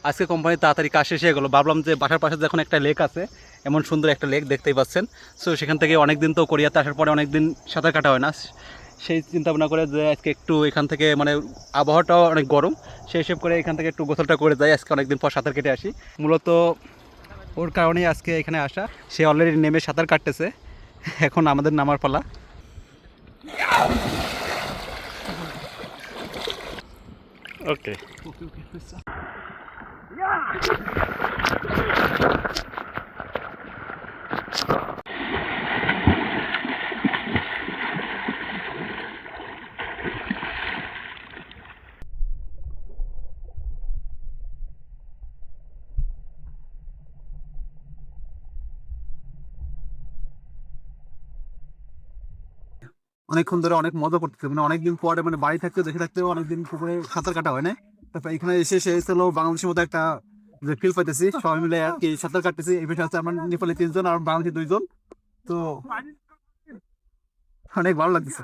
আজকে কোম্পানি তাড়াতাড়ি কাজ শেষ হয়ে গেলো। ভাবলাম যে বাসার পাশে যখন একটা লেক আছে, এমন সুন্দর একটা লেক দেখতেই পাচ্ছেন, সো সেখান থেকে অনেক দিন তো কোরিয়াতে আসার পরে অনেক দিন সাঁতার কাটা হয় না, সেই চিন্তা ভাবনা করে যে আজকে একটু এখান থেকে মানে আবহাওয়াটাও অনেক গরম, সেই হিসেব করে এখান থেকে একটু গোসলটা করে যাই। আজকে অনেকদিন পর সাঁতার কেটে আসি, মূলত ওর কারণেই আজকে এখানে আসা। সে অলরেডি নেমে সাঁতার কাটতেছে, এখন আমাদের নামার পালা। ওকে, অনেকক্ষণ ধরে অনেক মজা করতেছে, মানে অনেকদিন পরে মানে বাড়ি থাকতে দেখে থাকতে অনেকদিন পুকুরে সাঁতার কাটা হয় না। তারপর এখানে এসে সে হলো বাংলাদেশের মধ্যে একটা যে ফিল পাইতেছি, সবাই মিলে আর কি সাঁতার কাটতেছি। এই বিষয়ে হচ্ছে আমার নেপালি 3 জন আর বাংলাদেশি 2 জন, তো অনেক ভালো লাগতেছে।